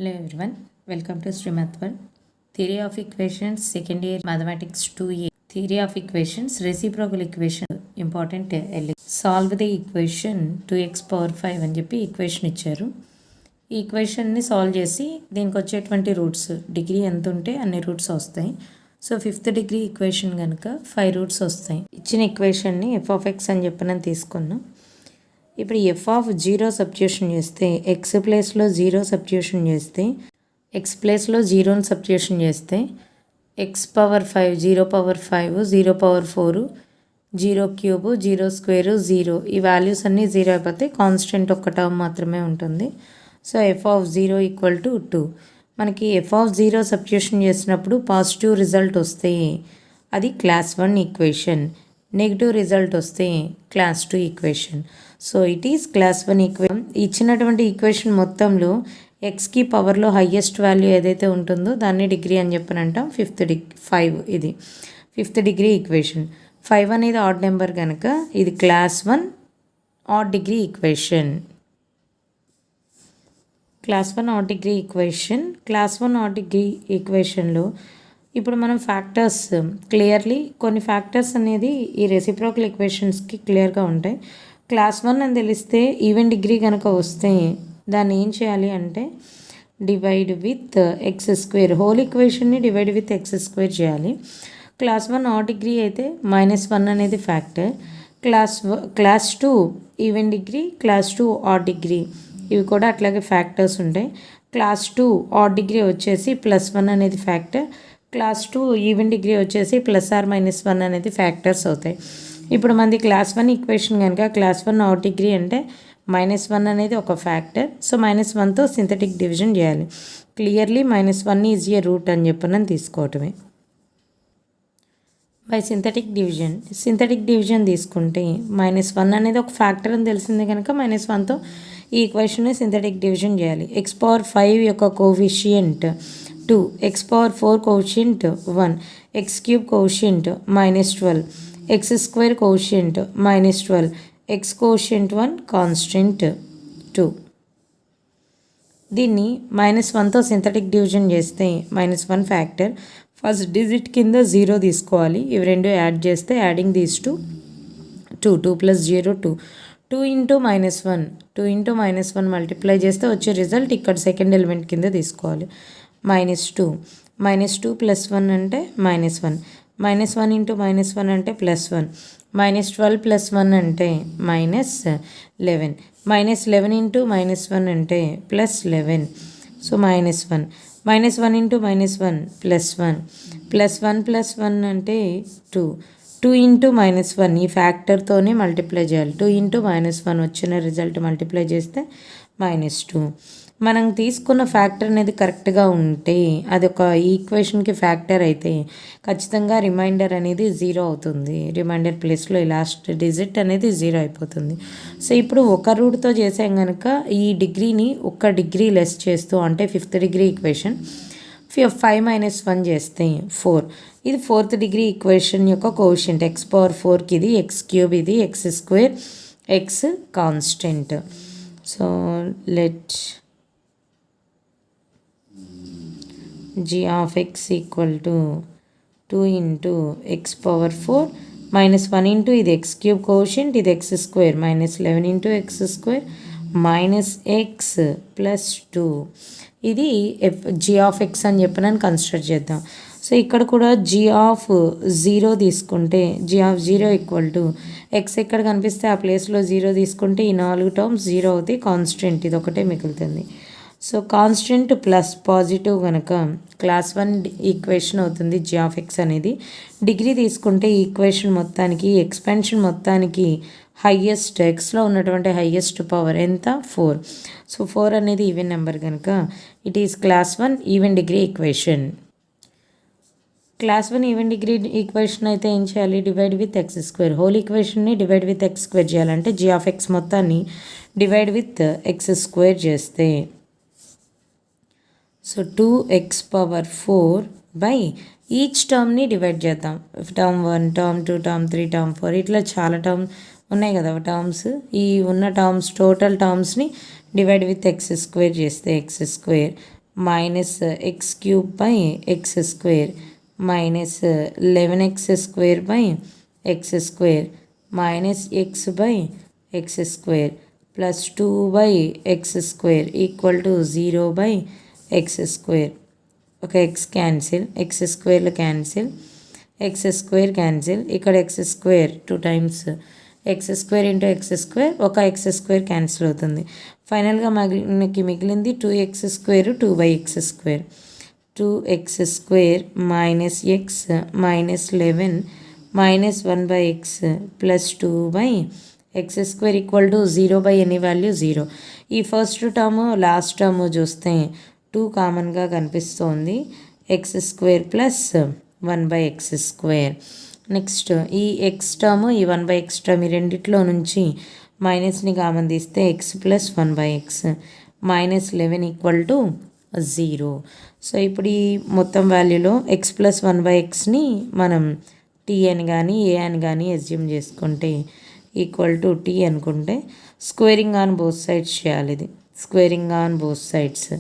Hello everyone, welcome to Srimath World. Theory of Equations, second year Mathematics 2A. Theory of Equations, reciprocal equation, important solve the equation 2x power 5 అని చెప్పి equation ఇచ్చారు. ఈ ఈక్వేషన్ని solve చేసి దీనికి వచ్చేటువంటి roots degree ఎంత ఉంటే అన్ని రూట్స్ వస్తాయి. సో 5th డిగ్రీ ఈక్వేషన్ కనుక 5 రూట్స్ వస్తాయి. ఇచ్చిన ఈక్వేషన్ని f(x) అని చెప్పినని తీసుకున్నాం. ఇప్పుడు ఎఫ్ ఆఫ్ జీరో సబ్స్టిట్యూషన్ చేస్తే ఎక్స్ ప్లేస్లో జీరో సబ్స్టిట్యూషన్ చేస్తే ఎక్స్ ప్లేస్లో జీరోని సబ్స్టిట్యూషన్ చేస్తే X power 5 0 power 5 0 power 4 0 cube 0 square 0 ఈ వాల్యూస్ అన్నీ 0 అయిపోతే కాన్స్టెంట్ ఒక్క టర్మ్ మాత్రమే ఉంటుంది. So F of 0 equal to 2. మనకి ఎఫ్ ఆఫ్ 0 సబ్స్టిట్యూషన్ చేసినప్పుడు పాజిటివ్ రిజల్ట్ వస్తే అది క్లాస్ 1 ఈక్వేషన్, నెగిటివ్ రిజల్ట్ వస్తే class 2 equation. So it is class 1 equation. ఇచ్చినటువంటి ఈక్వేషన్ మొత్తంలో ఎక్స్కి పవర్లో హయ్యెస్ట్ వాల్యూ ఏదైతే ఉంటుందో దాన్ని డిగ్రీ అని చెప్పని అంటాం. 5 ఇది 5th డిగ్రీ ఈక్వేషన్. 5 అనేది ఆడ్ నెంబర్ కనుక ఇది class 1 odd degree equation. Class 1 odd degree equation. Class 1 odd degree ఈక్వేషన్లో ఇప్పుడు మనం ఫ్యాక్టర్స్ క్లియర్లీ కొన్ని ఫ్యాక్టర్స్ అనేది ఈ రెసిప్రోకల్ ఈక్వేషన్స్కి క్లియర్గా ఉంటాయి. క్లాస్ 1 అని తెలిస్తే ఈవెన్ డిగ్రీ కనుక వస్తే దాన్ని ఏం చేయాలి అంటే divide with x square, whole ఈక్వేషన్ని డివైడ్ విత్ ఎక్స్ స్క్వేర్ చేయాలి. క్లాస్ 1 ఆడ్ డిగ్రీ అయితే -1 అనేది factor. Class 2 even degree, class 2 odd degree ఇవి కూడా అట్లాగే ఫ్యాక్టర్స్ ఉంటాయి. క్లాస్ 2 ఆడ్ డిగ్రీ వచ్చేసి +1 అనేది ఫ్యాక్టర్. క్లాస్ 2 ఈవెన్ డిగ్రీ వచ్చేసి +or-1 అనేది ఫ్యాక్టర్స్ అవుతాయి. ఇప్పుడు మనది క్లాస్ 1 ఈక్వేషన్ కనుక క్లాస్ 1 ఆడ్ డిగ్రీ అంటే -1 అనేది ఒక ఫ్యాక్టర్. సో -1తో సింథటిక్ డివిజన్ చేయాలి. క్లియర్లీ -1 ఈజ్ ఏ రూట్ అని చెప్పినని తీసుకోవటమే. బై సింథటిక్ డివిజన్ తీసుకుంటే -1 అనేది ఒక ఫ్యాక్టర్ అని తెలిసింది కనుక -1తో ఈ ఈక్వేషన్ని సింథటిక్ డివిజన్ చేయాలి. ఎక్స్ పవర్ 5 యొక్క coefficient 2, X power 4 quotient 1, X cube quotient -12, X square quotient -12, X quotient 1, constant 2. దీన్ని -1తో సింథటిక్ డివిజన్ చేస్తే -1 ఫ్యాక్టర్. ఫస్ట్ డిజిట్ కింద 0 తీసుకోవాలి. ఇవి రెండు యాడ్ చేస్తే యాడింగ్ దీస్ 2 2 + 0 2 2 × -1 మల్టిప్లై చేస్తే వచ్చే రిజల్ట్ ఇక్కడ సెకండ్ ఎలిమెంట్ కింద తీసుకోవాలి. -2 + 1 అంటే -1, -1 × -1 అంటే +1, -12 + 1 అంటే -11, -11 × -1 అంటే +11. సో -1, -1 × -1 +1, +1 + 1 అంటే 2, 2 × -1 ఈ ఫ్యాక్టర్తోనే మల్టిప్లై చేయాలి. 2 × -1 వచ్చిన రిజల్ట్ మల్టిప్లై చేస్తే -2. మనం తీసుకున్న ఫ్యాక్టర్ అనేది కరెక్ట్గా ఉంటే అది ఒక ఈక్వేషన్కి ఫ్యాక్టర్ అయితే ఖచ్చితంగా రిమైండర్ అనేది 0 అవుతుంది. రిమైండర్ ప్లేస్లో ఈ లాస్ట్ డిజిట్ అనేది 0 అయిపోతుంది. సో ఇప్పుడు ఒక రూట్తో చేసాం కనుక ఈ డిగ్రీని ఒక డిగ్రీ లెస్ చేస్తూ అంటే 5th డిగ్రీ ఈక్వేషన్ 5 - 1 చేస్తే 4. ఇది 4th డిగ్రీ ఈక్వేషన్ యొక్క కోషియంట్. ఎక్స్ పవర్ 4కి ఇది ఎక్స్ క్యూబ్, ఇది X square, X constant. So let g of x equal to 2 × x power 4 -1 × ఇది x క్యూబ్ కోషియంట్, ఇది x square -11 × x square -x + 2. ఇది g of x అని చెప్పిన consider చేద్దాం. సో ఇక్కడ కూడా g of 0 తీసుకుంటే g of 0 equal to x ఎక్కడ కనిపిస్తే ఆ ప్లేస్లో 0 తీసుకుంటే ఈ 4 టర్మ్స్ 0 అవుతాయి. కాన్స్టెంట్ ఇది ఒకటే మిగులుతుంది. సో కాన్స్టెంట్ ప్లస్ పాజిటివ్ కనుక క్లాస్ 1 ఈక్వేషన్ అవుతుంది g of x అనేది. డిగ్రీ తీసుకుంటే ఈ ఈక్వేషన్ మొత్తానికి ఎక్స్పెన్షన్ మొత్తానికి హయ్యెస్ట్ ఎక్స్లో ఉన్నటువంటి హయ్యెస్ట్ పవర్ ఎంత 4. సో 4 అనేది ఈవెన్ నెంబర్ కనుక it is class 1 even degree equation. Class 1 even degree equation అయితే ఏం చేయాలి? Divide with x square. Whole ఈక్వేషన్ని డివైడ్ విత్ ఎక్స్ స్క్వేర్ చేయాలంటే g of x మొత్తాన్ని డివైడ్ విత్ ఎక్స్ స్క్వేర్ చేస్తే so 2x power 4 by each టర్మ్ని డివైడ్ చేద్దాం. టర్మ్ 1, టర్మ్ 2, టర్మ్ 3, టర్మ్ 4 ఇట్లా చాలా టర్మ్ ఉన్నాయి కదా టర్మ్స్. ఈ ఉన్న terms total టర్మ్స్ని divide with x square చేస్తే x square minus x cube by x square minus 11x square by x square minus x by x square plus 2 by x square equal to 0 by x square. Okay, x cancel, x square cancel, x square cancel, ఇక్కడ x square 2 times x square into x square ఒక x square cancel అవుతుంది. ఫైనల్గా మనకి మిగిలింది 2x square 2 by x square. 2x square minus x minus 11 minus 1 by x plus 2 by x square equal to 0 by any value 0. ఈ first term last term చూస్తే 2 కామన్గా కనిపిస్తోంది. X square plus 1 by x square. Next ఈ X term ఈ 1 by x term ఈ రెండిట్లో నుంచి మైనస్ని common తీస్తే x plus 1 by x minus 11 equal to 0. So ఇప్పుడు ఈ మొత్తం వాల్యూలో ఎక్స్ ప్లస్ 1 by xని మనం టీ అని కానీ ఏ అని కానీ అజ్యూమ్ చేసుకుంటే ఈక్వల్ టు టీ అనుకుంటే స్క్వేరింగ్ ఆన్ బోత్ సైడ్స్ చేయాలి. ఇది స్క్వేరింగ్ ఆన్ బోత్ సైడ్స్.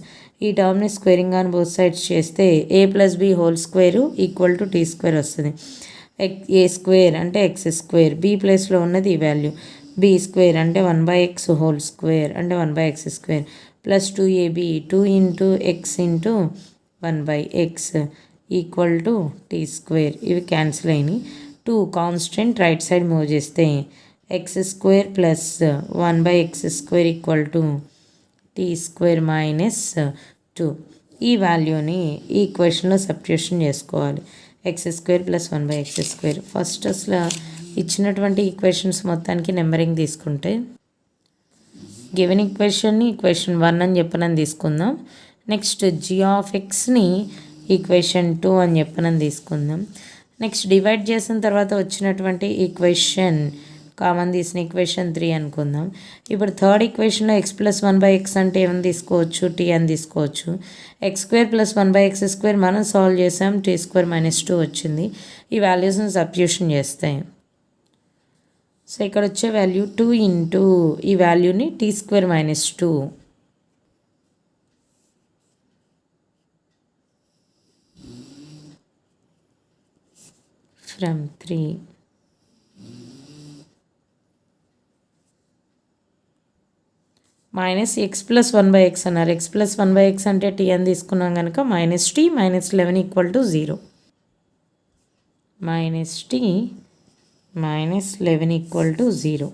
ఈ టర్మ్ని స్క్వేరింగ్ ఆన్ బోత్ సైడ్స్ చేస్తే a plus b whole square equal to t square వస్తుంది. ఏ స్క్వేర్ అంటే ఎక్స్ స్క్వేర్, బి ప్లేస్లో ఉన్నది ఈ వాల్యూ, బి స్క్వేర్ అంటే 1 by x హోల్ స్క్వేర్ అంటే 1 by x square plus 2ab 2 into x into 1 by x equal to t square. ఇవి cancel అయినాయి. 2 constant right side move చేస్తే x square plus 1 by x square equal to t square minus 2. ఈ వాల్యూని ఈ ఈక్వేషన్లో substitution చేసుకోవాలి. ఎక్స్ square plus 1 by x స్క్వేర్. ఫస్ట్ అసలు ఇచ్చినటువంటి ఈక్వేషన్స్ మొత్తానికి నెంబరింగ్ తీసుకుంటే గివెన్ ఈక్వేషన్ని ఈక్వేషన్ 1 అని చెప్పనని తీసుకుందాం. నెక్స్ట్ జీ ఆఫ్ ఎక్స్ని ఈక్వేషన్ 2 అని చెప్పనని తీసుకుందాం. నెక్స్ట్ డివైడ్ చేసిన తర్వాత వచ్చినటువంటి ఈక్వేషన్ కామన్ తీసిన ఈక్వేషన్ 3 అనుకుందాం. ఇప్పుడు థర్డ్ ఈక్వేషన్లో ఎక్స్ ప్లస్ 1 by x అంటే ఏమని తీసుకోవచ్చు, టీ అని తీసుకోవచ్చు. X square plus 1 by x square మనం సాల్వ్ చేసాం, టీ స్క్వేర్ మైనస్ 2 వచ్చింది. ఈ వాల్యూస్ని సబ్స్టిట్యూషన్ చేస్తాయి. సో ఇక్కడ వచ్చే వాల్యూ 2 ఇంటూ ఈ వాల్యూని t square minus 2 from 3 minus x plus 1 by x అన్నారు. ఎక్స్ ప్లస్ 1 by x అంటే టీ అని తీసుకున్నాం కనుక minus t minus 11 equal to 0. Minus t minus 11 equal to 0.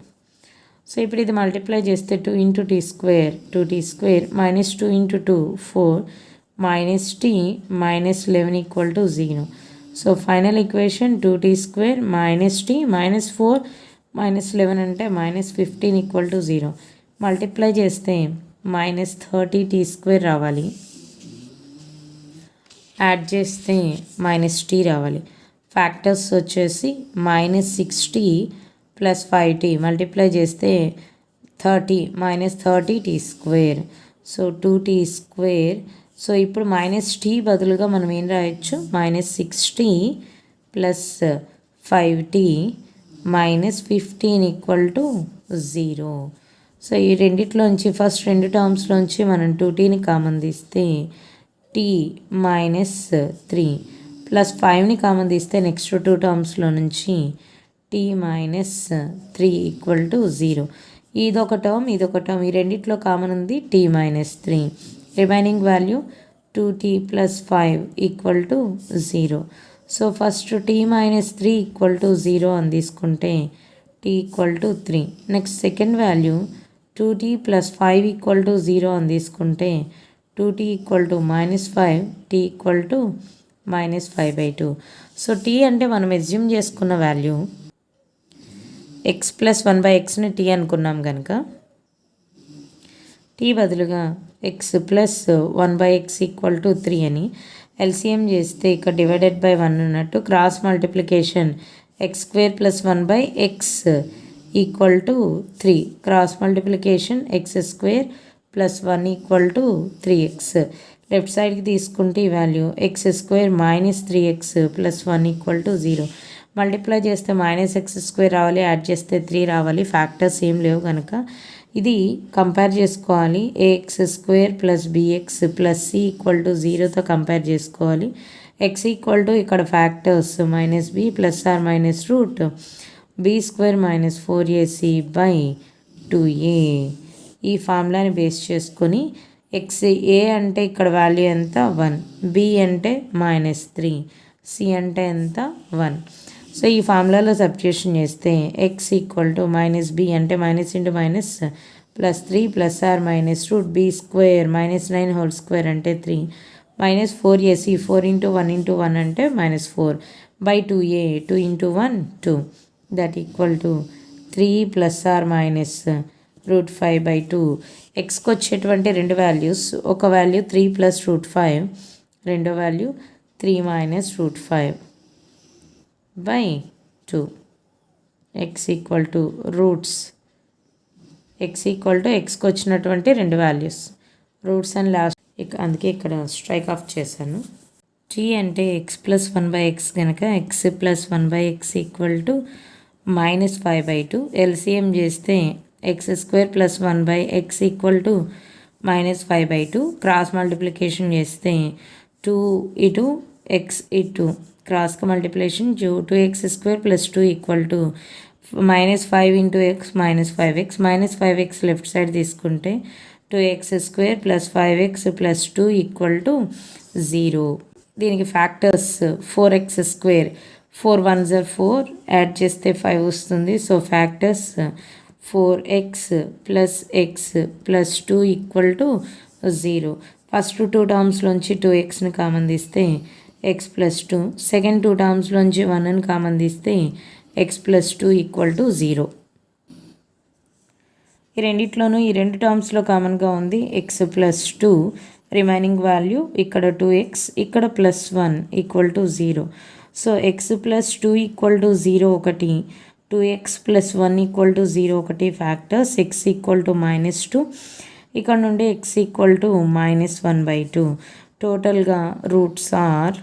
So ఇప్పుడు ఇది మల్టిప్లై చేస్తే 2 into t square 2t square minus 2 into 2 4 minus t minus 11 equal to 0. So final equation 2t square minus t minus 4 minus 11 అంటే minus 15 equal to 0. Multiply చేస్తే minus 30t square రావాలి, add చేస్తే minus tea రావాలి. Factors వచ్చేసి minus 6t plus 5t multiply చేస్తే 30 minus 30t square. So 2t square. So ఇప్పుడు minus tea బదులుగా మనం ఏం రాయొచ్చు, minus 6t plus 5t minus 15 equal to 0. So ఈ రెండిట్లోంచి ఫస్ట్ రెండు టర్మ్స్లోంచి మనం 2tని కామన్ తీస్తే t మైనస్ 3 ప్లస్ 5ని కామన్ తీస్తే నెక్స్ట్ 2 టర్మ్స్లో నుంచి t మైనస్ 3 ఈక్వల్ టు 0. ఇదొక టర్మ్ ఈ రెండిట్లో కామన్ ఉంది t minus 3. Remaining value 2t plus 5 equal to 0. So first t minus 3 equal to 0 అని తీసుకుంటే t equal to 3. Next second value 2t plus 5 equal to 0 అని తీసుకుంటే 2t equal to minus 5 t equal to minus 5/2. So t అంటే మనం assume చేసుకున్న value X plus 1 by xని t అనుకున్నాం కనుక t బదులుగా X plus 1 by x equal to 3 అని ఎల్సిఎం చేస్తే ఇక్కడ డివైడెడ్ బై 1 ఉన్నట్టు cross multiplication X square plus 1 by x equal to 3. Cross multiplication X square plus 1 equal to 3x. Left సైడ్కి తీసుకుంటే ఈ value X square minus 3x plus 1 equal to 0. Multiply చేస్తే minus X square రావాలి, add చేస్తే 3 రావాలి. Factors ఏం లేవు కనుక ఇది కంపేర్ చేసుకోవాలి. A x square plus b x plus c equal to 0తో కంపేర్ చేసుకోవాలి. ఎక్స్ ఈక్వల్ టు ఇక్కడ factors minus b plus or minus root b square minus 4ac by 2a. ఈ ఫార్ములాని బేస్ చేసుకొని ఎక్స్ ఏ అంటే ఇక్కడ వాల్యూ ఎంత 1, బి అంటే -3, సి అంటే ఎంత 1. సో ఈ ఫార్ములాలో సబ్స్టిట్యూషన్ చేస్తే x equal to minus b అంటే minus into minus plus 3 plus or minus root b square -9 whole square అంటే 3 మైనస్ 4ac 4 ఇంటూ 1 ఇంటూ 1 అంటే -4 by 2a 2 into 1 2 that equal to 3 plus or minus root 5 by 2. ఎక్స్కి వచ్చేటువంటి రెండు values, ఒక value 3 plus root 5, రెండో value 3 minus root 5 by 2. X equal to roots, x equal to ఎక్స్కి వచ్చినటువంటి రెండు వాల్యూస్ రూట్స్ అండ్ లాస్ట్, అందుకే ఇక్కడ స్ట్రైక్ ఆఫ్ చేశాను. టీ అంటే ఎక్స్ ప్లస్ 1 బై ఎక్స్ కనుక x plus 1 by x equal to -5 by 2. LCM చేస్తే x square plus 1 by x equal to -5 by 2. Cross multiplication చేస్తే 2 ఇటు ఎక్స్ ఇటు క్రాస్కి multiplication 2x square plus 2 equal to -5 into X -5x -5x left side తీసుకుంటే 2x square plus 5x plus 2 equal to 0. దీనికి factors 4x square 4 1s are 4 add చేస్తే 5 వస్తుంది. So factors 4x plus x plus 2 equal to 0. First 2 టర్మ్స్లోంచి 2xని common తీస్తే x plus 2, second 2 టర్మ్స్లోంచి 1ని common తీస్తే ఎక్స్ ప్లస్ 2 ఈక్వల్ టు 0. ఈ రెండిట్లోనూ ఈ రెండు టర్మ్స్లో కామన్గా ఉంది ఎక్స్ ప్లస్ 2, రిమైనింగ్ వాల్యూ ఇక్కడ 2x ఇక్కడ plus 1 equal to 0. So X plus 2 equal to 0 ఒకటి, 2x ప్లస్ 1 ఈక్వల్ టు 0 ఒకటి ఫ్యాక్టర్స్, ఎక్స్ ఈక్వల్ టు -2, ఇక్కడ నుండి ఎక్స్ ఈక్వల్ టు -1 బై 2. టోటల్గా రూట్స్ ఆర్